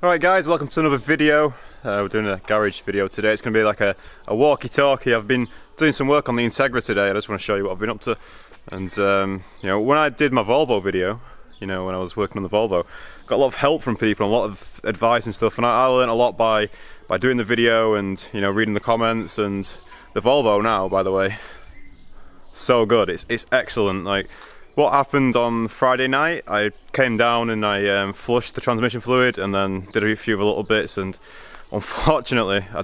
Alright guys, welcome to another video. We're doing a garage video today. It's going to be like a walkie-talkie. I've been doing some work on the Integra today. I just want to show you what I've been up to. And you know, when I did my Volvo video, you know, when I was working on the Volvo, got a lot of help from people, a lot of advice and stuff, and I learned a lot by doing the video and, you know, reading the comments. And the Volvo now, by the way, so good. It's excellent. Like, what happened on Friday night, I came down and I flushed the transmission fluid and then did a few little bits, and unfortunately I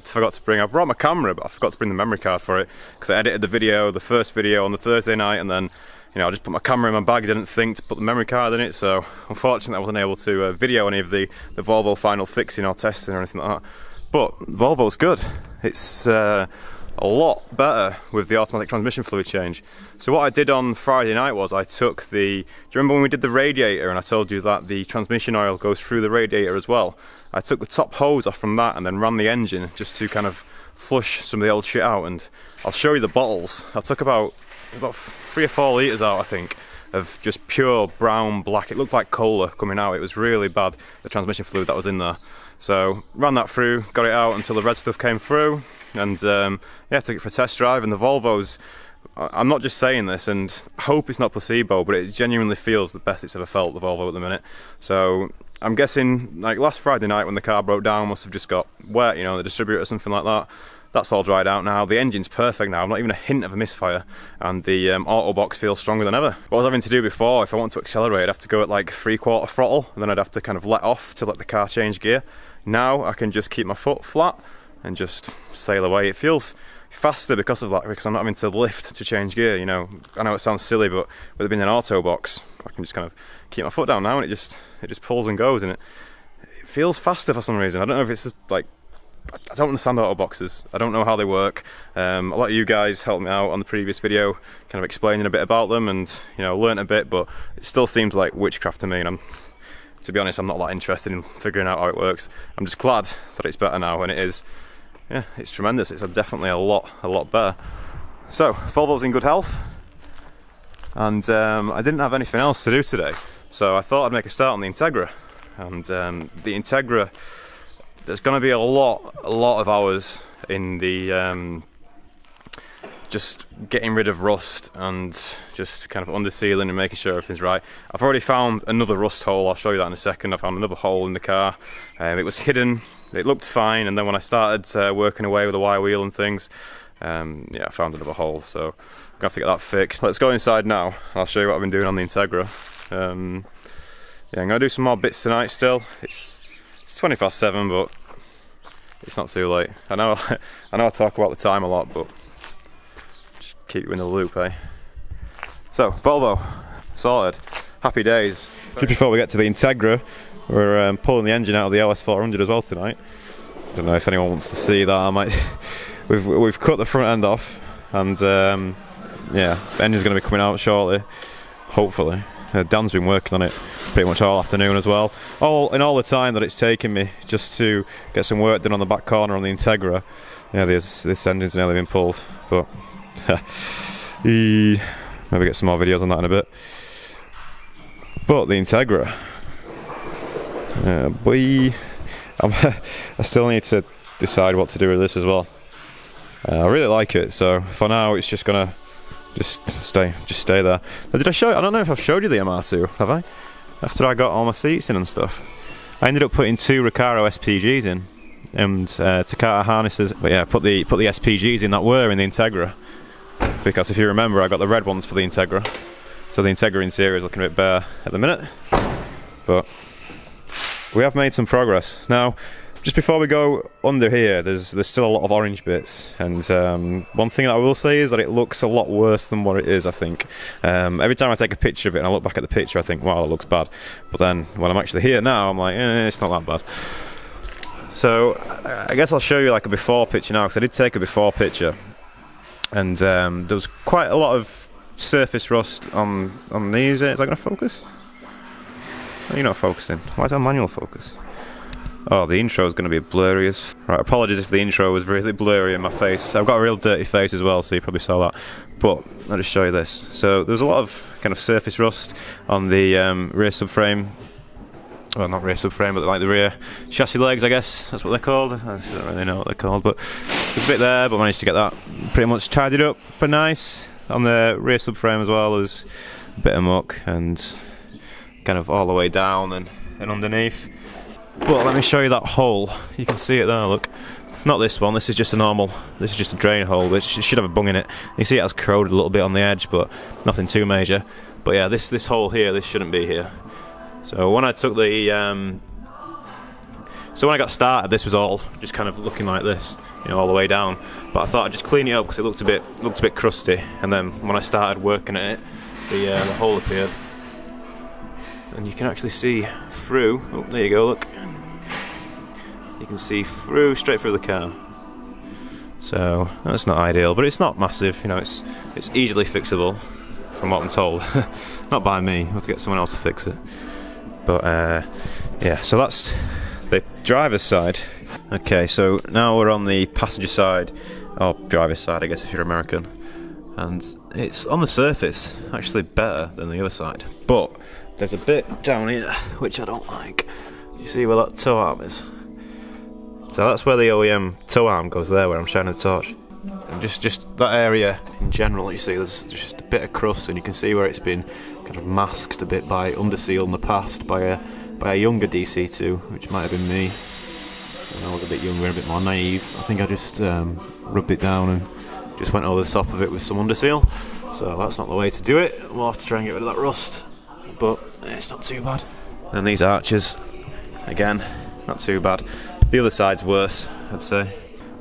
brought my camera, but I forgot to bring the memory card for it, because I edited the first video on the Thursday night, and then, you know, I just put my camera in my bag. I didn't think to put the memory card in it, so unfortunately I wasn't able to video any of the Volvo final fixing or testing or anything like that. But Volvo's good. It's a lot better with the automatic transmission fluid change. So what I did on Friday night was I took do you remember when we did the radiator and I told you that the transmission oil goes through the radiator as well? I took the top hose off from that and then ran the engine just to kind of flush some of the old shit out. And I'll show you the bottles. I took about 3 or 4 litres out, I think, of just pure brown black. It looked like cola coming out. It was really bad, the transmission fluid that was in there. So ran that through, got it out until the red stuff came through, and yeah, took it for a test drive. And the Volvo's, I'm not just saying this, and I hope it's not placebo, but it genuinely feels the best it's ever felt, the Volvo, at the minute. So I'm guessing, like last Friday night when the car broke down, must have just got wet, you know, the distributor or something like that. That's all dried out now. The engine's perfect now. Not even a hint of a misfire, and the auto box feels stronger than ever. What I was having to do before, if I want to accelerate, I'd have to go at like 3/4 throttle, and then I'd have to kind of let off to let the car change gear. Now I can just keep my foot flat and just sail away. It feels faster because of that, because I'm not having to lift to change gear. You know, I know it sounds silly, but with it being an auto box, I can just kind of keep my foot down now, and it just pulls and goes, and it feels faster for some reason. I don't know if it's just like, I don't understand auto boxes. I don't know how they work. A lot of you guys helped me out on the previous video, kind of explaining a bit about them, and, you know, learnt a bit, but it still seems like witchcraft to me, and to be honest, I'm not that interested in figuring out how it works. I'm just glad that it's better now, and it is. Yeah, it's tremendous. It's definitely a lot better. So Volvo's in good health, and I didn't have anything else to do today, so I thought I'd make a start on the Integra. And the Integra, there's going to be a lot of hours in the just getting rid of rust and just kind of under sealing and making sure everything's right. I've already found another rust hole. I'll show you that in a second. I found another hole in the car. It was hidden. It looked fine, and then when I started working away with the wire wheel and things, yeah, I found another hole. So I'm gonna have to get that fixed. Let's go inside now. I'll show you what I've been doing on the Integra. Yeah, I'm gonna do some more bits tonight. Still, it's 7:20, but it's not too late. I know I talk about the time a lot, but just keep you in the loop, eh? So Volvo sorted. Happy days. Just before we get to the Integra, we're pulling the engine out of the LS400 as well tonight. Don't know if anyone wants to see that. I might. We've cut the front end off, and yeah, the engine's going to be coming out shortly, hopefully. Dan's been working on it pretty much all afternoon as well. In all the time that it's taken me just to get some work done on the back corner on the Integra, yeah, this engine's nearly been pulled. But maybe get some more videos on that in a bit. But the Integra, I still need to decide what to do with this as well. I really like it, so for now it's just gonna stay there. Now, did I show you? I don't know if I've showed you the MR2, have I? After I got all my seats in and stuff, I ended up putting 2 Recaro SPGs in and Takata harnesses. But yeah, put the SPGs in that were in the Integra, because if you remember, I got the red ones for the Integra. So the Integra interior is looking a bit bare at the minute, but we have made some progress. Now, just before we go under here, there's still a lot of orange bits, and one thing that I will say is that it looks a lot worse than what it is, I think. Every time I take a picture of it and I look back at the picture, I think, wow, it looks bad. But then when I'm actually here now, I'm like, it's not that bad. So I guess I'll show you like a before picture now, because I did take a before picture, and there was quite a lot of surface rust on these. Is that going to focus? No, you're not focusing. Why is that manual focus? Oh, the intro is going to be blurry as... Right, apologies if the intro was really blurry in my face. I've got a real dirty face as well, so you probably saw that. But I'll just show you this. So there's a lot of kind of surface rust on the rear subframe well, not rear subframe, but like the rear chassis legs, I guess that's what they're called. I don't really know what they're called, but there's a bit there, but managed to get that pretty much tidied up but nice. On the rear subframe as well, there's a bit of muck and kind of all the way down and underneath. But let me show you that hole. You can see it there, look. Not this one, this is just a normal, this is just a drain hole, which should have a bung in it. You see it has corroded a little bit on the edge, but nothing too major. But yeah, this hole here, this shouldn't be here. So when I took the, so when I got started, this was all just kind of looking like this, you know, all the way down. But I thought I'd just clean it up because it looked a bit crusty. And then when I started working at it, the hole appeared, and you can actually see through. Oh, there you go, look. You can see straight through the car. So that's not ideal, but it's not massive. You know, it's easily fixable, from what I'm told. Not by me. We'll have to get someone else to fix it. But yeah, so that's the driver's side. Okay, so now we're on the passenger side, or driver's side, I guess, if you're American. And it's on the surface actually better than the other side. But there's a bit down here which I don't like. You see where that toe arm is? So that's where the OEM toe arm goes there, where I'm shining the torch. And just that area in general, you see there's just a bit of crust, and you can see where it's been kind of masked a bit by underseal in the past by a younger DC2, which might have been me. When I was a bit younger and a bit more naive. I think I just rubbed it down and just went over the top of it with some underseal. So that's not the way to do it. We'll have to try and get rid of that rust, but it's not too bad. And these arches, again, not too bad. The other side's worse, I'd say.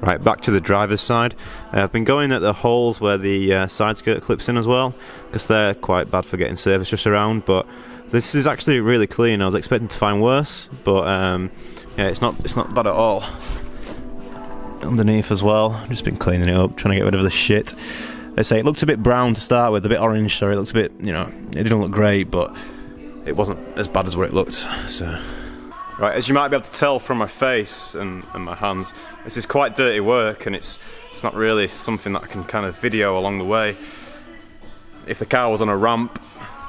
Right, back to the driver's side. I've been going at the holes where the side skirt clips in as well, because they're quite bad for getting surface just around, but this is actually really clean. I was expecting to find worse, but yeah, it's not bad at all. Underneath as well, I've just been cleaning it up, trying to get rid of the shit. They say it looked a bit brown to start with, a bit orange, so it looks a bit, you know, it didn't look great, but it wasn't as bad as what it looked, so... Right, as you might be able to tell from my face and my hands, this is quite dirty work, and it's not really something that I can kind of video along the way. If the car was on a ramp,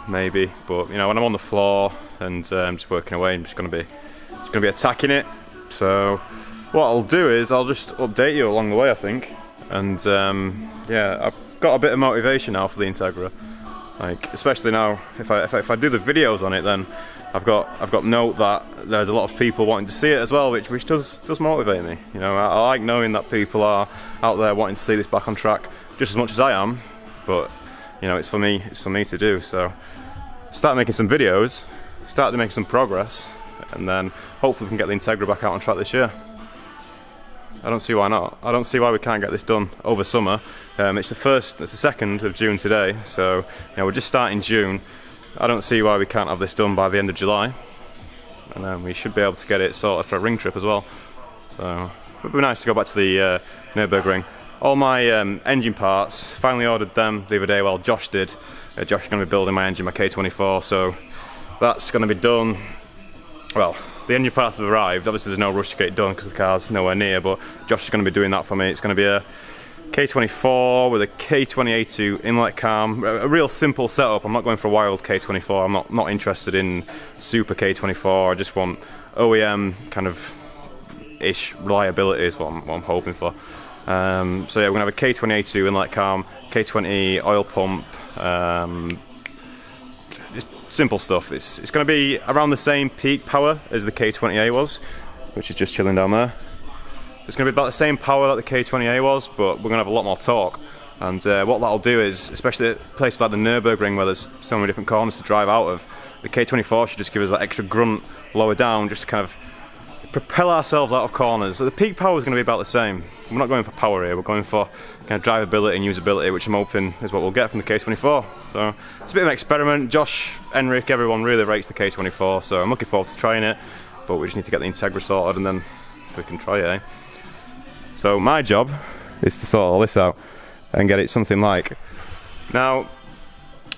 maybe, but you know, when I'm on the floor and I'm just working away, I'm just going to be attacking it. So what I'll do is I'll just update you along the way, I think. And yeah, I've got a bit of motivation now for the Integra. Like, especially now, if I do the videos on it, then I've got note that there's a lot of people wanting to see it as well, which does motivate me. You know, I like knowing that people are out there wanting to see this back on track just as much as I am. But you know, it's for me to do. So start making some videos, start to make some progress, and then hopefully we can get the Integra back out on track this year. I don't see why not. I don't see why we can't get this done over summer. It's the 2nd of June today, so you know, we're just starting June. I don't see why we can't have this done by the end of July, and then we should be able to get it sorted for a ring trip as well. So it would be nice to go back to the Nürburgring. All my engine parts, finally ordered them the other day. Well, Josh did. Josh is going to be building my engine, my K24, so that's going to be done. Well, the engine parts have arrived. Obviously there's no rush to get it done because the car's nowhere near, but Josh is going to be doing that for me. It's going to be a K24 with a K20A2 inlet cam, a real simple setup. I'm not going for a wild K24. I'm not interested in super K24. I just want OEM kind of ish reliability is what I'm hoping for. So yeah, we're gonna have a K20A2 inlet cam, K20 oil pump, just simple stuff. It's going to be around the same peak power as the K20A was, which is just chilling down there. It's going to be about the same power that the K20A was, but we're going to have a lot more torque. And what that'll do is, especially at places like the Nürburgring where there's so many different corners to drive out of, the K24 should just give us that extra grunt lower down, just to kind of propel ourselves out of corners. So the peak power is going to be about the same. We're not going for power here, we're going for kind of drivability and usability, which I'm hoping is what we'll get from the K24. So it's a bit of an experiment. Josh, Enric, everyone really rates the K24, so I'm looking forward to trying it, but we just need to get the Integra sorted and then we can try it, eh? So my job is to sort all this out and get it something like. Now,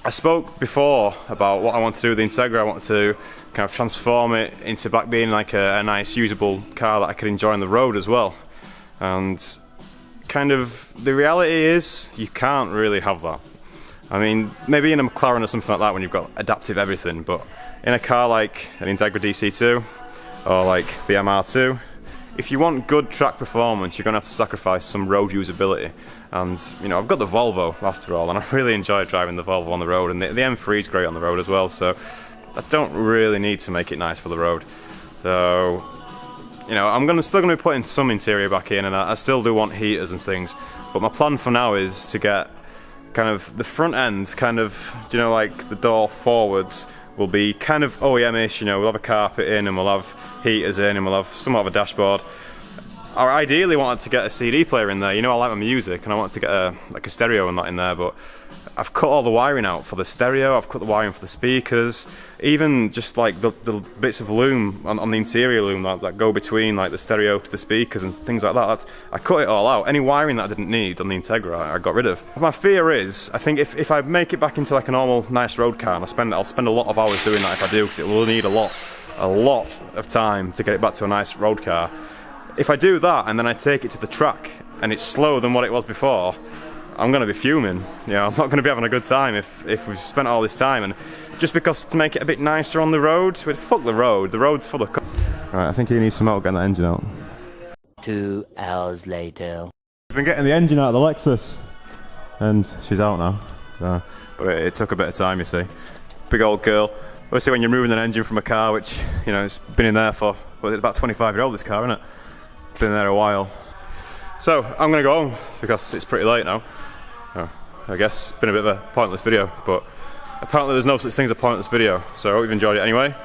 I spoke before about what I want to do with the Integra. I want to kind of transform it into back being like a nice usable car that I could enjoy on the road as well. And kind of the reality is you can't really have that. I mean, maybe in a McLaren or something like that when you've got adaptive everything, but in a car like an Integra DC2 or like the MR2, if you want good track performance, you're going to have to sacrifice some road usability. And you know, I've got the Volvo after all, and I really enjoy driving the Volvo on the road, and the M3 is great on the road as well, so I don't really need to make it nice for the road. So, you know, I'm still going to be putting some interior back in, and I still do want heaters and things, but my plan for now is to get kind of the front end, kind of, you know, like the door forwards will be kind of OEM-ish, you know, we'll have a carpet in and we'll have heaters in and we'll have somewhat of a dashboard. I ideally wanted to get a CD player in there, you know, I like my music and I wanted to get a stereo and that in there, but I've cut all the wiring out for the stereo, I've cut the wiring for the speakers, even just like the bits of loom on the interior loom that go between like the stereo to the speakers and things like that. I cut it all out. Any wiring that I didn't need on the Integra, I got rid of. My fear is, I think if I make it back into like a normal, nice road car, and I'll spend a lot of hours doing that if I do, because it will need a lot of time to get it back to a nice road car. If I do that and then I take it to the track and it's slower than what it was before, I'm going to be fuming. You know, I'm not going to be having a good time if we've spent all this time, and just because to make it a bit nicer on the road, fuck the road's full of Right, I think he needs some help getting the engine out. 2 hours later. We've been getting the engine out of the Lexus, and she's out now. So, but it took a bit of time, you see. Big old girl. Obviously when you're moving an engine from a car, which, you know, it's been in there for, well, it's about 25-year-old this car, isn't it? Been there a while. So, I'm going to go home, because it's pretty late now. I guess it's been a bit of a pointless video, but apparently there's no such thing as a pointless video, so I hope you've enjoyed it anyway.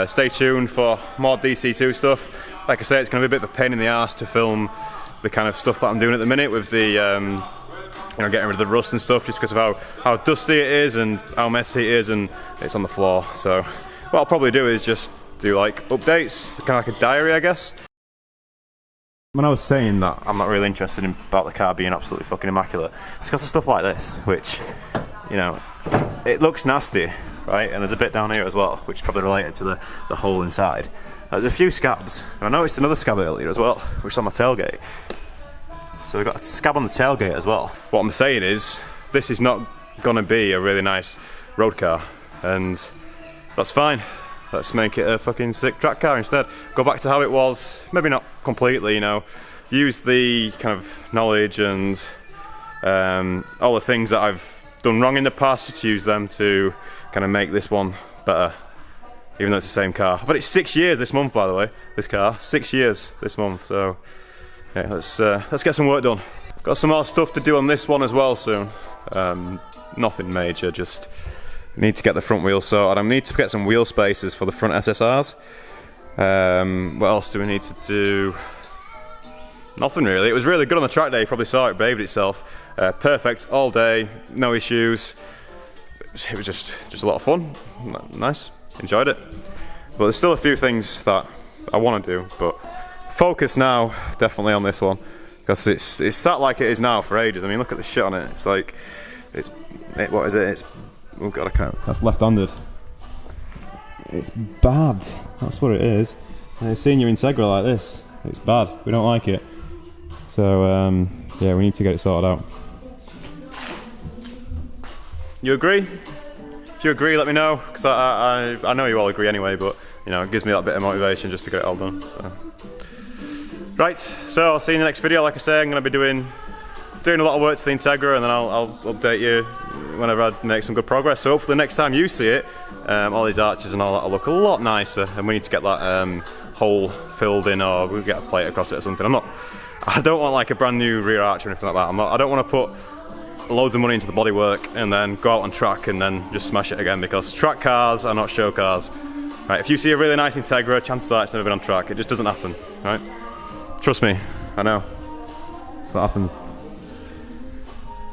Stay tuned for more DC2 stuff. Like I say, it's going to be a bit of a pain in the arse to film the kind of stuff that I'm doing at the minute with the, you know, getting rid of the rust and stuff, just because of how dusty it is and how messy it is, and it's on the floor. So what I'll probably do is just do like updates, kind of like a diary, I guess. When I was saying that I'm not really interested in about the car being absolutely fucking immaculate, it's because of stuff like this, which, you know, it looks nasty, right? And there's a bit down here as well, which is probably related to the hole inside. There's a few scabs, and I noticed another scab earlier as well, which is on my tailgate. So we've got a scab on the tailgate as well. What I'm saying is, this is not gonna be a really nice road car, and that's fine. Let's make it a fucking sick track car instead. Go back to how it was, maybe not completely, you know. Use the kind of knowledge and all the things that I've done wrong in the past, use them to kind of make this one better, even though it's the same car. I've had it 6 years this month, by the way, this car. 6 years this month, so yeah, let's get some work done. Got some more stuff to do on this one as well soon. Nothing major, just need to get the front wheels sorted. I need to get some wheel spacers for the front SSRs. What else do we need to do? Nothing really. It was really good on the track day. You probably saw it behaved itself. Perfect all day, no issues. It was just a lot of fun. Nice, enjoyed it. But there's still a few things that I want to do. But focus now, definitely on this one, because it's sat like it is now for ages. I mean, look at the shit on it. It's like what is it? It's, oh god, I can't. That's left-handed. It's bad. That's what it is. And seeing your Integra like this, it's bad. We don't like it. So yeah, we need to get it sorted out. You agree? If you agree, let me know, because I know you all agree anyway. But you know, it gives me that bit of motivation just to get it all done. So. Right. So I'll see you in the next video. Like I say, I'm going to be doing a lot of work to the Integra, and then I'll update you whenever I make some good progress. So hopefully next time you see it, all these arches and all that will look a lot nicer, and we need to get that hole filled in, or we'll get a plate across it or something. I don't want like a brand new rear arch or anything like that. I don't want to put loads of money into the bodywork and then go out on track and then just smash it again, because track cars are not show cars. Right, if you see a really nice Integra, chances are it's never been on track. It just doesn't happen, right? Trust me, I know. That's what happens.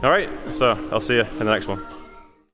Alright, so I'll see you in the next one.